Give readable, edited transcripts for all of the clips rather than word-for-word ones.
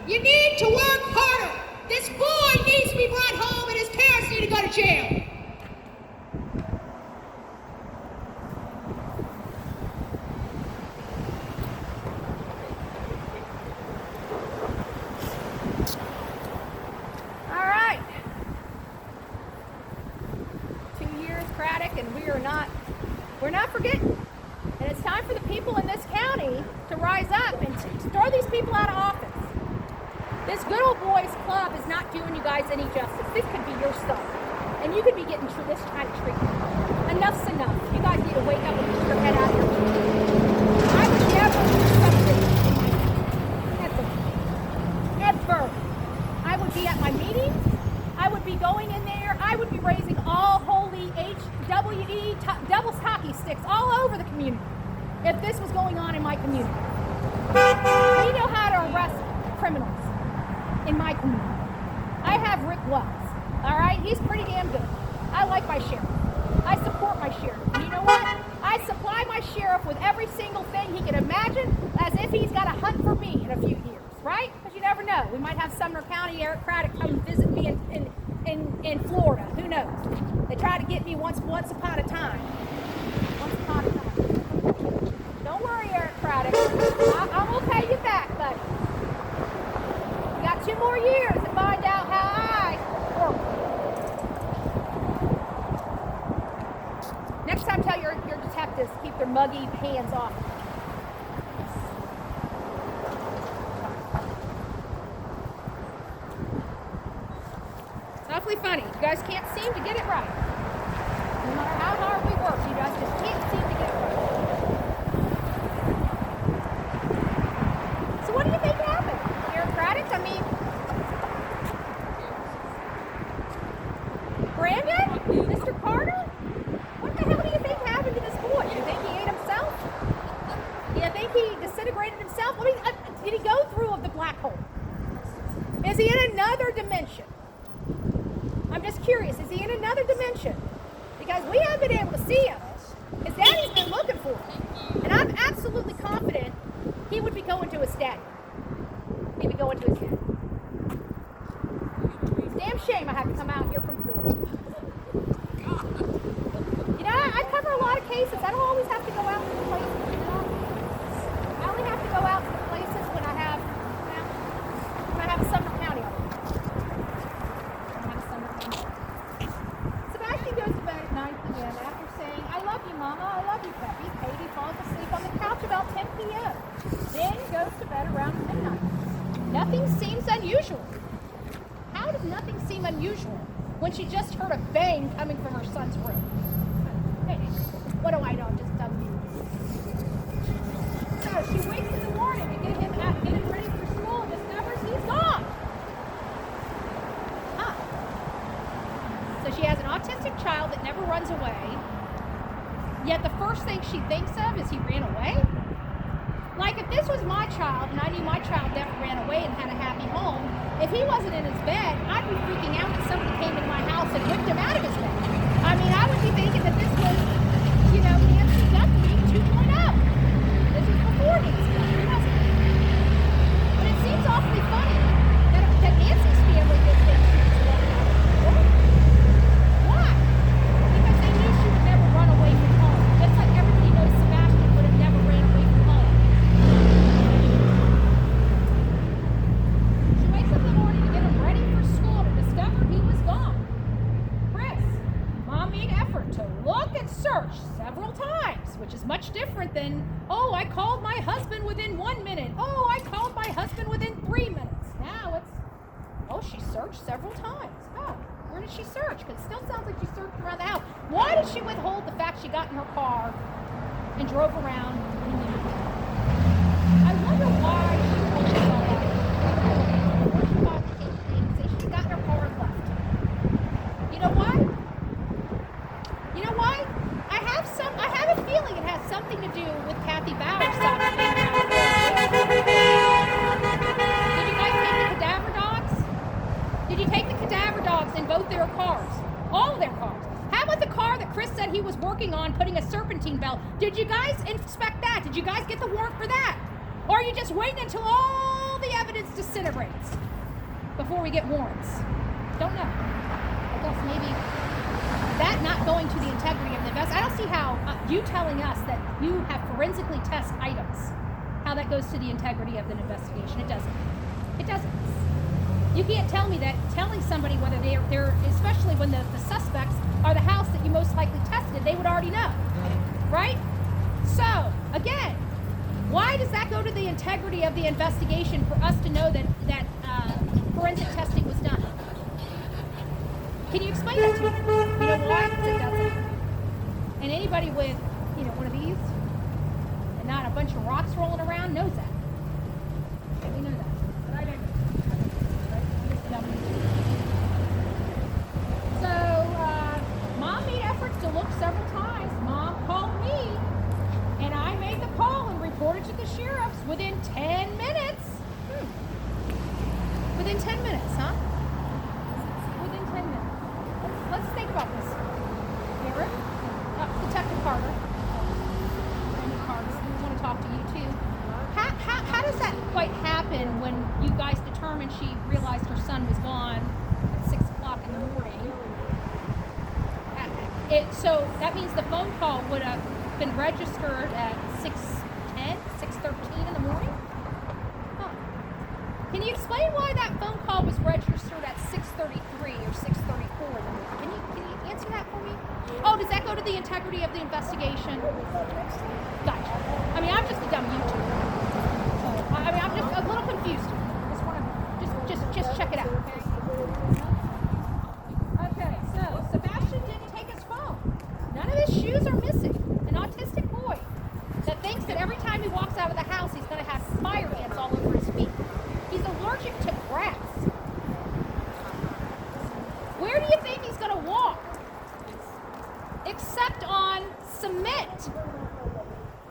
You need to work harder. This boy needs to be brought home and his parents need to go to jail. All right. 2 years, Craddock, and we're not forgetting. And it's time for the people in this county to rise up and to throw these people out of office. This good old boys club is not doing you guys any justice. This could be your stuff. And you could be getting this kind of treatment. Enough's enough. You guys need to wake up and get your head out of your seat. I would never do something ever. I would be at my meetings. I would be going in there. I would be raising all holy HWE devil's hockey sticks all over the community if this was going on in my community. We know how to arrest criminals in my community. I have Rick Wells, all right? He's pretty damn good. I like my sheriff. I support my sheriff. And you know what? I supply my sheriff with every single thing he can imagine as if he's got to hunt for me in a few years, right? Because you never know. We might have Sumner County Eric Craddock come visit me in Florida. Who knows? They tried to get me once upon a time. Once upon a time. Don't worry, Eric Craddock. I'm going to pay you back, buddy. You got 2 more years to find out how I work. Next time, tell your detectives to keep their muggy hands off. It's awfully funny. You guys can't seem to get it right. No matter how hard we work, you guys just can't seem to get it right. So what do you think happened? Eric Craddock? I mean, Brandon? Mr. Carter? What the hell do you think happened to this boy? Do you think he ate himself? Do you think he disintegrated himself? I mean, did he go through of the black hole? Is he in another dimension? I'm just curious. Is he in another dimension? Because we haven't been able to see him. His daddy's been looking for him. And I'm absolutely confident he would be going to his daddy. He'd be going to his daddy. It's a damn shame I have to come out here from Florida. You know, I cover a lot of cases. I don't always have to go out to the places, you know. I only have to go out to the places when I have, Sumner County on it. Sebastian goes to bed at 9 p.m. after saying, "I love you, Mama. I love you, Peppy." Katie falls asleep on the couch about 10 p.m. Then goes to bed around midnight. Nothing seems unusual. How does nothing seem unusual when she just heard a bang coming from her son's room? Hey, what do I know? I'm just telling you. So she wakes in the morning to get him ready for school and discovers he's gone. So she has an autistic child that never runs away, yet the first thing she thinks of is he ran away? Like if this was my child and I knew my child never ran away and had a happy home, if he wasn't in his bed, I'd be freaking out that somebody came into my house and whipped him out of his bed. I mean, I would be thinking that this was, Nancy Duffy 2.0. This was before Nancy Duffy, wasn't it? But it seems awfully funny that Nancy's family did think she was running out of the door. Why? Because they knew she would never run away from home. Just like everybody knows Sebastian would have never ran away from home. She wakes up in the morning to get him ready for school to discover he was gone. Chris, Mom made effort to look and search several times, which is much different than, "Oh, I called my husband within 1 minute. Oh, I called my husband within 3 minutes." Now it's, oh, she searched several times. Oh, where did she search? Because it still sounds like she searched around the house. Why did she withhold the fact she got in her car and drove around in the evening? I wonder why she withheld all that. She thought she came in and said she got in her car and left. You know why? You know why? I have a feeling it has something to do with Kathy Bowers' son. Did you guys take the cadaver dogs? Did you take the cadaver dogs in both their cars? All their cars. How about the car that Chris said he was working on putting a serpentine belt? Did you guys inspect that? Did you guys get the warrant for that? Or are you just waiting until all the evidence evidence disintegrates before we get warrants? Don't know. I guess maybe that not going to the integrity of the invest. I don't see how you telling us that you have forensically test items, how that goes to the integrity of the investigation. It doesn't. It doesn't. You can't tell me that telling somebody whether they're especially when the suspects are the house that you most likely tested, they would already know, right? So, again, why does that go to the integrity of the investigation for us to know that forensic testing was done? Can you explain that to me? You know why? Because it doesn't. And anybody with, one of these and not a bunch of rocks rolling around knows that. We know that. But I don't know. So, Mom made efforts to look several times. Mom called me, and I made the call and reported to the sheriffs within 10 minutes. Within 10 minutes, huh? Within 10 minutes. Let's think about this. Eric? Detective Carter. Randy Carter. We want to talk to you too. How does that quite happen when you guys determined she realized her son was gone at 6 o'clock in the morning? So that means the phone call would have been registered at 6:10, 6:13 in the morning? Huh. Can you explain why that phone call was registered at 6:33 or 6:34 in the morning? Can you answer that for me? Oh, does that go to the integrity of the investigation? Gotcha. I mean, I'm just a dumb YouTuber. So, I'm just a little confused. Just check it out. Okay, so Sebastian didn't take his phone. None of his shoes are missing. An autistic boy that thinks that every time he walks out of the house, he's going to have fire ants all over his feet. He's allergic to grass. Where do you think he's going to walk? Except on cement.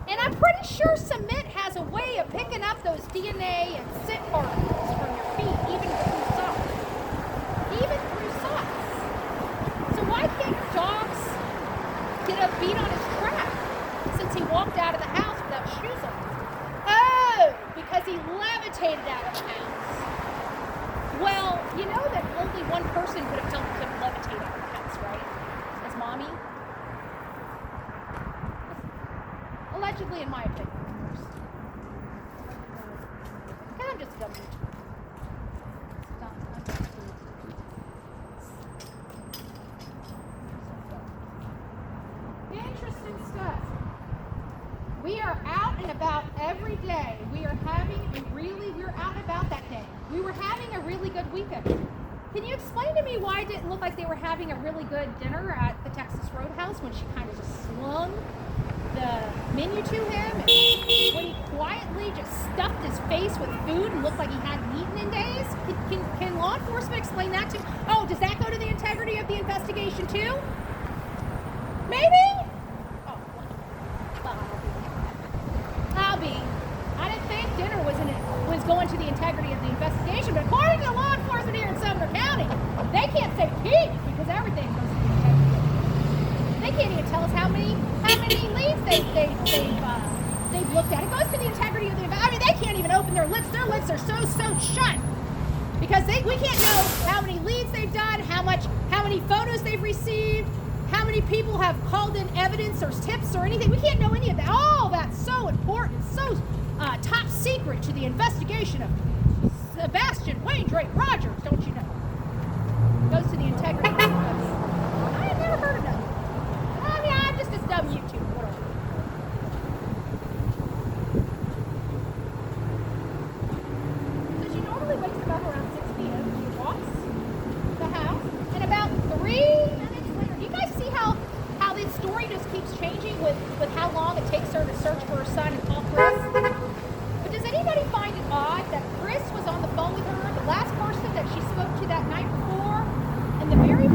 And I'm pretty sure cement has a way of picking up those DNA and scent particles from your feet, even through socks. Even through socks. So why can't dogs get a beat on his track since he walked out of the house without shoes on? Oh, because he levitated out of the house. Well, you know that only one person could have told him to levitate out of the house, right? His mommy? Allegedly, in my opinion, of course. And I'm just a dumb YouTuber. Interesting stuff. We are out and about every day. We're out and about that day. We were having a really good weekend. Can you explain to me why it didn't look like they were having a really good dinner at the Texas Roadhouse when she kind of just slung the menu to him, and when he quietly just stuffed his face with food and looked like he hadn't eaten in days? Can law enforcement explain that to me? Oh, does that go to the integrity of the investigation too? Maybe? Oh, well, I'll be. I didn't think dinner was going to the integrity of the investigation, but according to the law enforcement here in Sumner County, they can't say peep because everything goes to the integrity. They can't even tell us how many leads they've looked at. It goes to the integrity of the investigation. I mean, they can't even open their lips. Their lips are so shut because we can't know how many leads they've done, how many photos they've received, how many people have called in evidence or tips or anything. We can't know any of that. All that's so important, so top secret to the investigation of Sebastian Wayne Drake Rogers, don't you know? Goes to the integrity of the investigation. I have never heard of that. I mean, I'm just a dumb YouTuber. Whatever. So she normally wakes up around 6 p.m. She walks the house, and about 3 minutes later, do you guys see how this story just keeps changing with how long it takes her to search for her son and call Chris? But does anybody find it odd that Chris was on the phone with her, the last person that she spoke to that night before, and the very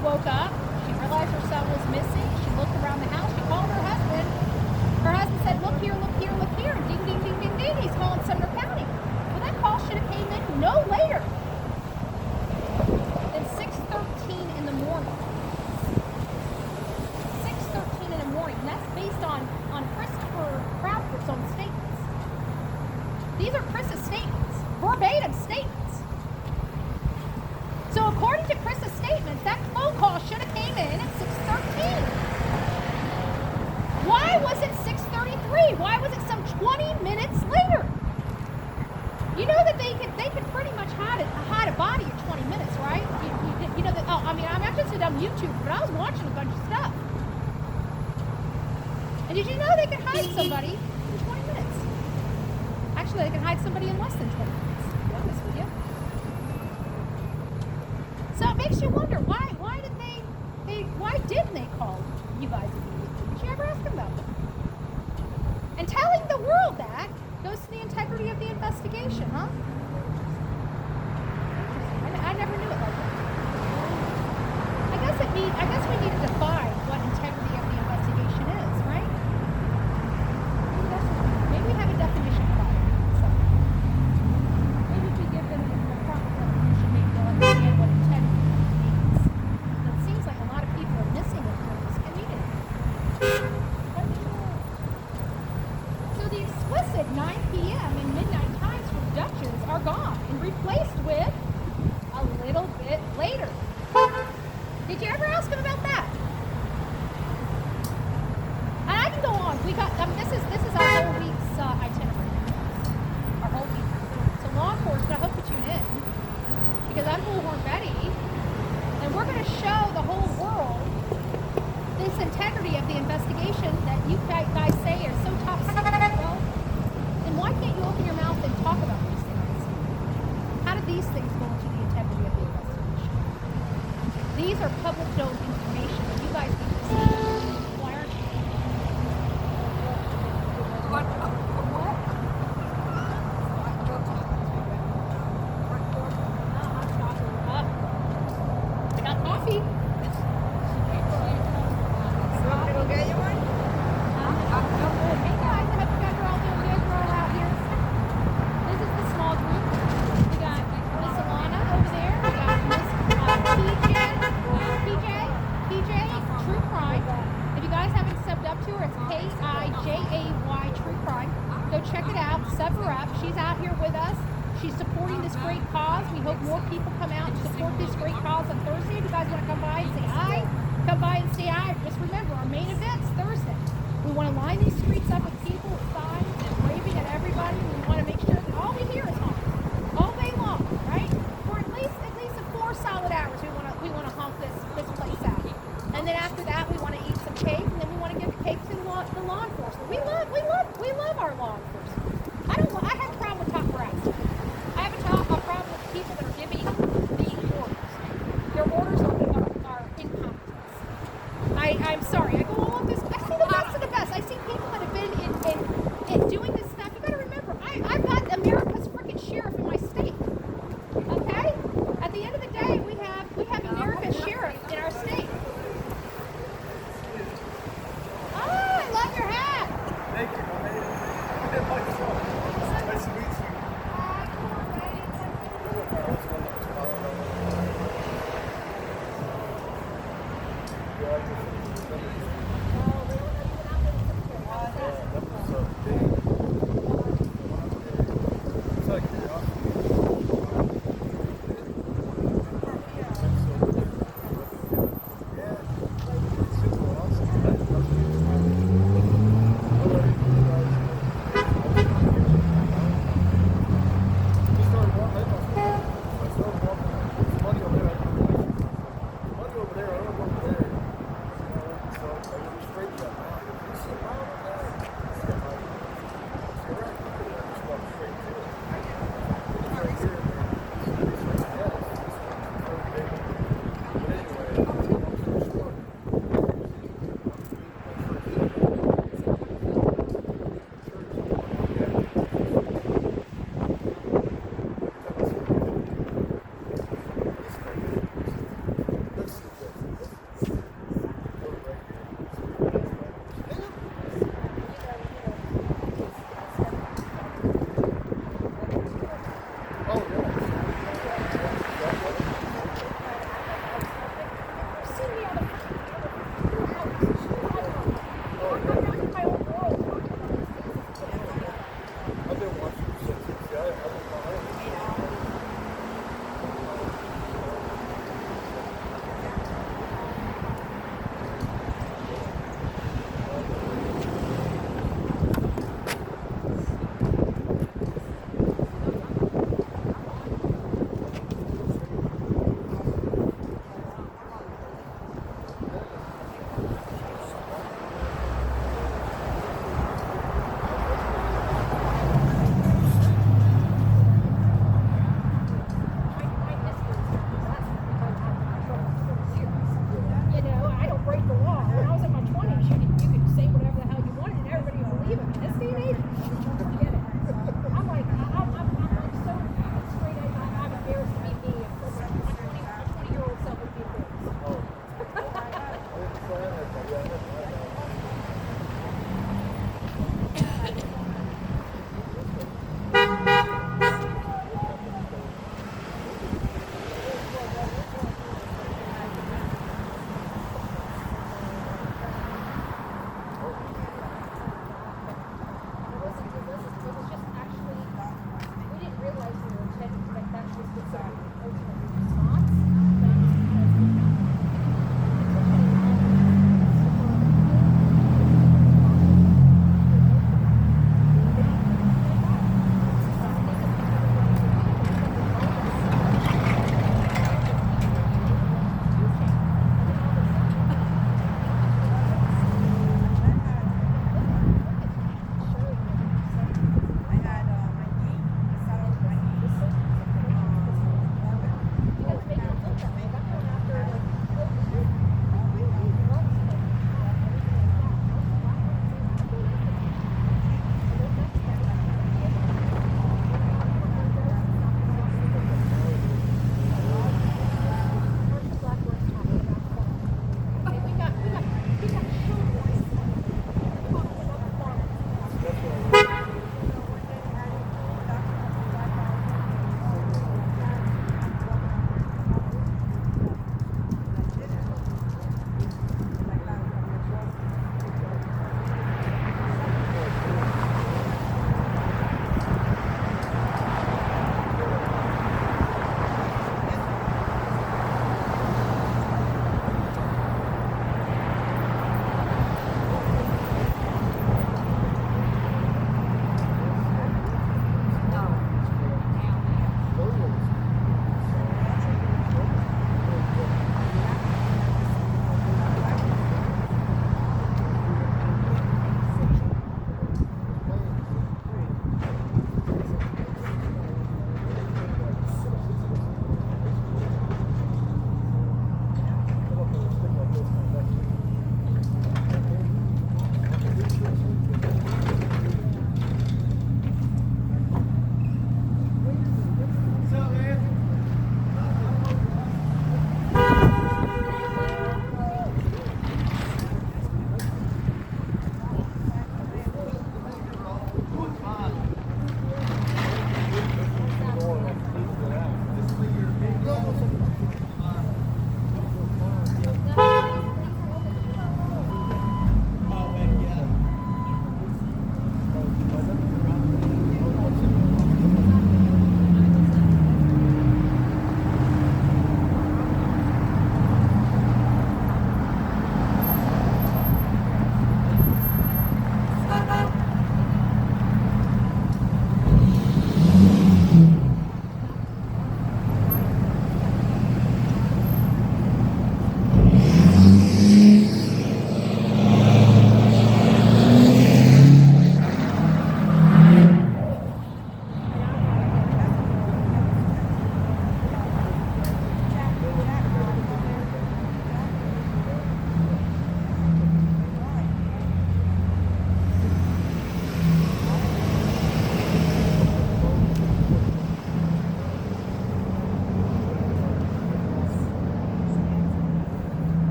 woke up. She realized her son was missing. She looked around the house. She called her husband. Her husband said, look here, look here, look here. Ding, ding, ding, ding, ding. He's calling Sumner County. Well, that call should have came in no later than 6:13 in the morning. 6:13 in the morning. And that's based on Christopher Crawford's own statements. These are Chris's statements. Verbatim statements. So according to Chris's statements, that phone call should have came in at 6:13. Why was it 6:33? Why was it some 20 minutes later? You know that they could pretty much hide a body in 20 minutes, right? You know that. Oh, I mean, I'm not just a dumb YouTuber, but I was watching a bunch of stuff. And did you know they could hide somebody in 20 minutes? Actually, they can hide somebody in less than 20 minutes. To be honest with you. So it makes you wonder why didn't they call you guys immediately? Did you ever ask them about that? And telling the world that goes to the integrity of the investigation, huh? I never knew it like that. I guess we need to define what integrity of the investigation is, right? Maybe we have a definition for it. So maybe if we give them the proper definition, maybe they'll understand what integrity means. It seems like a lot of people are missing it from this community. So the explicit 9 p.m. and midnight times from Dutchess are gone and replaced with a little bit later. Did you ever ask him about that? And I can go on. We got this is our whole week's itinerary. Our whole week. So law enforcement, I hope you tune in because I'm Bullhorn Betty, and we're going to show the whole world this integrity of the investigation that you guys say are so top secret. Well, then why can't you open your mouth and talk about these things? How do these things go into the integrity of the investigation? These are public known information that you guys need to see. Why aren't you? What? I got coffee. Hey guys, I hope you guys are all doing good. We're all out here. This is the small group. We got Miss Alana over there. We got Miss PJ, True Crime. If you guys haven't subbed up to her, it's KIJAY True Crime. Go check it out. Sub her up. She's out here with us. She's supporting this great cause. We hope more people come out and support this great cause on Thursday. If you guys want to come by and say hi, come by and say hi. Just remember, our main event's Thursday. We want to line these streets up with people with signs and waving at everybody. We want to make sure that all we hear is honk all day long, right? For at least 4 solid hours. We want to honk this place out. And then after that, we want to eat some cake, and then we want to give the cake to the law enforcement. We love our law enforcement. I have a problem with top brass. I have a problem with people that are giving the orders. Their orders are incompetence. I'm sorry. I go along this. I see the best of the best. I see people that have been in doing this stuff. You got to remember, I've got America's freaking sheriff in my state. Okay? At the end of the day, we have America's sheriff in our state. Oh, I love your hat. Thank you. I made it myself. Nice to meet you.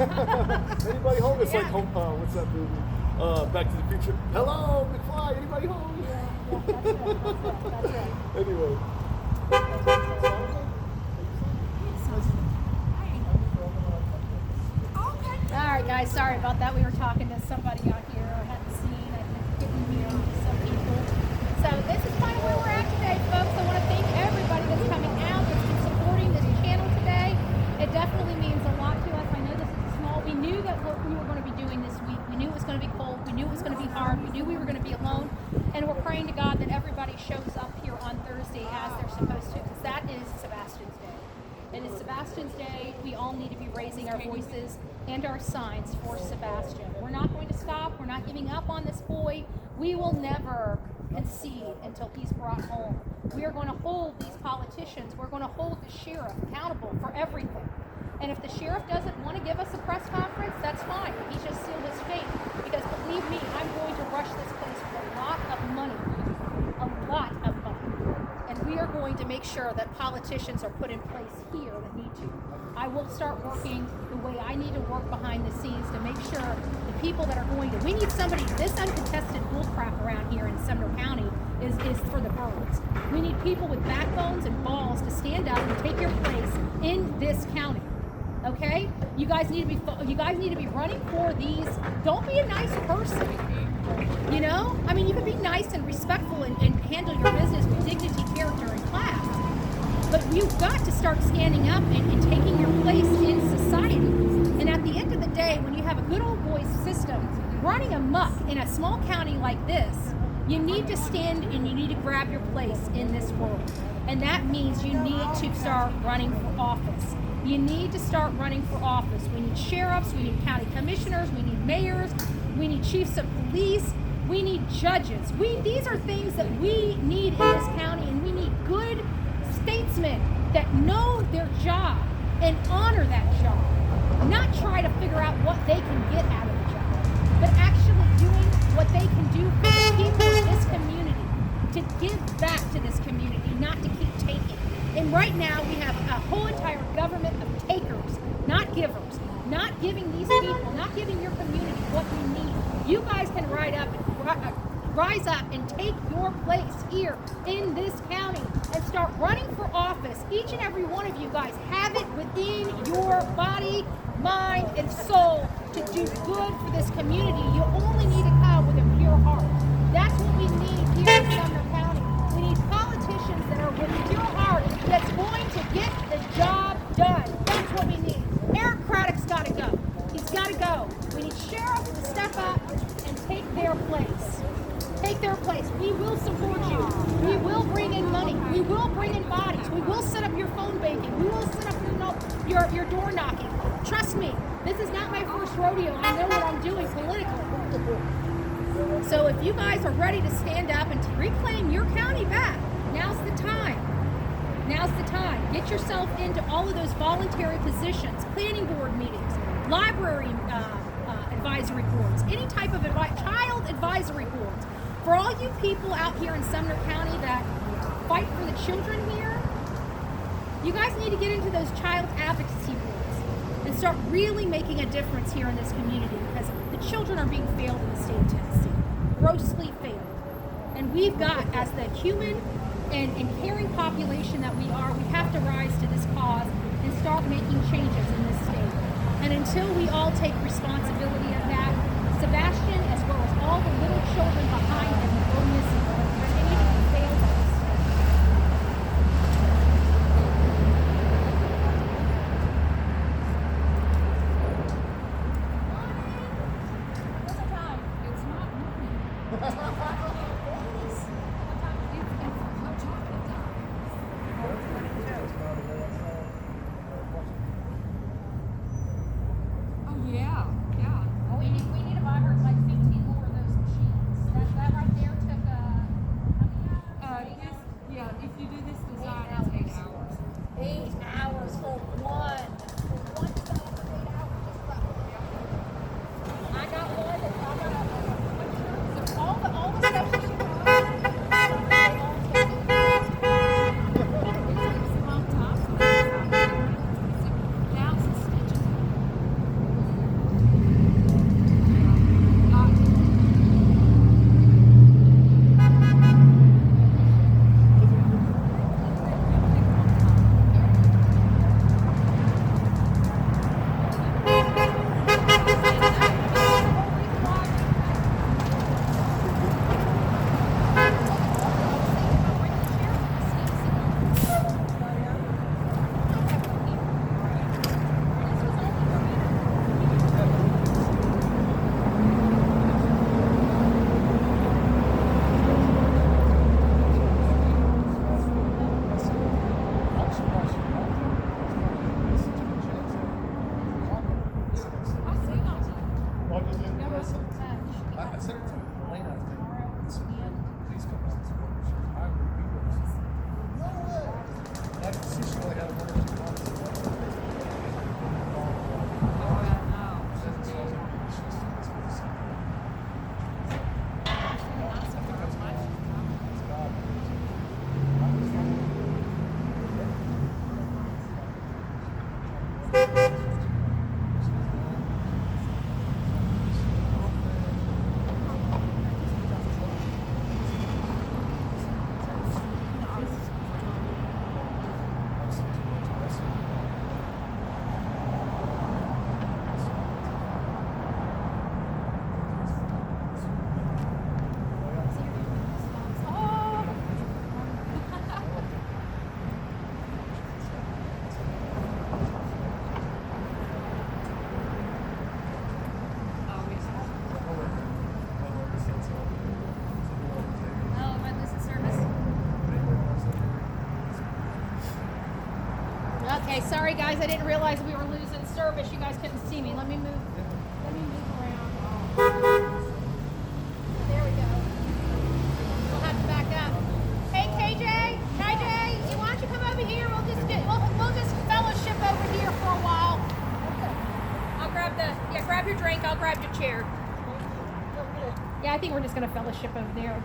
Anybody home? It's like Yeah. home. What's that movie? Back to the Future. Hello, McFly. Anybody home? Yeah, that's right. Anyway. All right, guys, sorry about that. We were talking to somebody out here I hadn't seen. I didn't hear some people. So this is kind of where we're at today, folks. I want to thank everybody that's coming out, that's been supporting this channel today. It definitely means a lot to us. I know this is small. We knew that what we were going to be doing this week. We knew it was going to be cold. We knew it was going to be hard. We knew we were going to be alone. And we're praying to God that everybody shows up here on Thursday as they're supposed to, because that is Sebastian's Day. It is Sebastian's Day. We all need to be raising our voices and our signs for Sebastian. We're not going to stop. We're not giving up on this boy. We will never concede until he's brought home. We are going to hold these politicians, we're going to hold the sheriff accountable for everything. And if the sheriff doesn't want to give us a press conference, that's fine. He's just sealed his fate. Because believe me, I'm going to rush this place with a lot of money. A lot of money. And we are going to make sure that politicians are put in place here that need to. I will start working the way I need to work behind the scenes to make sure the people that are going to, we need somebody, this uncontested bullcrap around here in Sumner County is for the birds. We need people with backbones and balls to stand up and take your place in this county. Okay? You guys need to be running for these. Don't be a nice person. You know? I mean, you can be nice and respectful and handle your business with dignity, character, and class. But you've got to start standing up and taking your place in society. And at the end of the day, when you have a good old boys system running amok in a small county like this, you need to stand and you need to grab your place in this world. And that means you need to start running for office. You need to start running for office. We need sheriffs, we need county commissioners, we need mayors, we need chiefs of police, we need judges. These are things that we need in this county, and we need good statesmen that know their job and honor that job. Not try to figure out what they can get out of the job, but actually doing what they can do for the people of this community, to give back to this community, not to keep taking. And right now we have a whole entire government of takers, not givers, not giving these people, not giving your community what you need. You guys can rise up and take your place here in this county and start running for office. Each and every one of you guys have it within your body, mind, and soul to do good for this community. You only need to come with a pure heart. That's what we need here in Sumner County. We need politicians that are with a pure heart that's going to get the job done. That's what we need. Eric Craddock's got to go. He's got to go. We need sheriffs to step up and take their place. Take their place. We will support you. We will bring in money. We will bring in bodies. We will set up your phone banking. We will set up your door knocking. Trust me, this is not my first rodeo. I know what I'm doing politically. So if you guys are ready to stand up and to reclaim your county back, now's the time. Now's the time. Get yourself into all of those voluntary positions, planning board meetings, library advisory boards, any type of child advisory boards. For all you people out here in Sumner County that fight for the children here, you guys need to get into those child advocacy boards and start really making a difference here in this community, because the children are being failed in the state of Tennessee, grossly failed. And we've got, as the human and caring population that we are, we have to rise to this cause and start making changes in this state. And until we all take responsibility of that, Sebastian, as well as all the little children behind him, will go missing and will continue to be failed in this state. What's the time? It's not morning. Yeah, yeah. We need to buy her Sorry guys, I didn't realize we were losing service. You guys couldn't see me. Let me move around. There we go. We'll have to back up. Hey KJ, you want to come over here? We'll just fellowship over here for a while. I'll grab your drink, I'll grab your chair. Yeah, I think we're just gonna fellowship over there.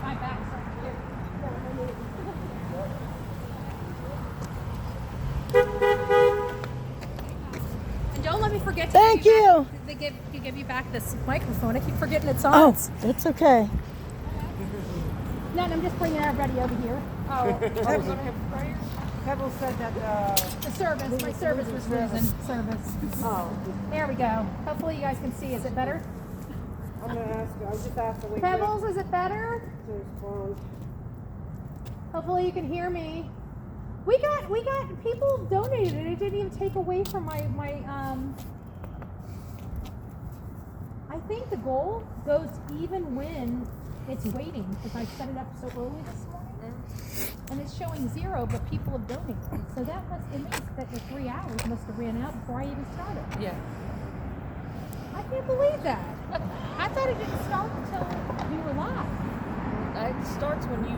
My back's up here. And don't let me forget to give you back this microphone. I keep forgetting it's on. Oh, it's okay. No, I'm just bringing everybody over here. Pebble said that. The service, my service was losing service. Oh, There we go. Hopefully you guys can see. Is it better? I'm gonna ask you. I just asked the way Pebbles, is it better? to respond. Hopefully you can hear me. We got people donated and it didn't even take away from my I think the goal goes even when it's waiting because I set it up so early this morning and it's showing 0 but people have donated. So it means that the 3 hours must have ran out before I even started. Yeah. I can't believe that. I thought it didn't start until we were live. It starts when you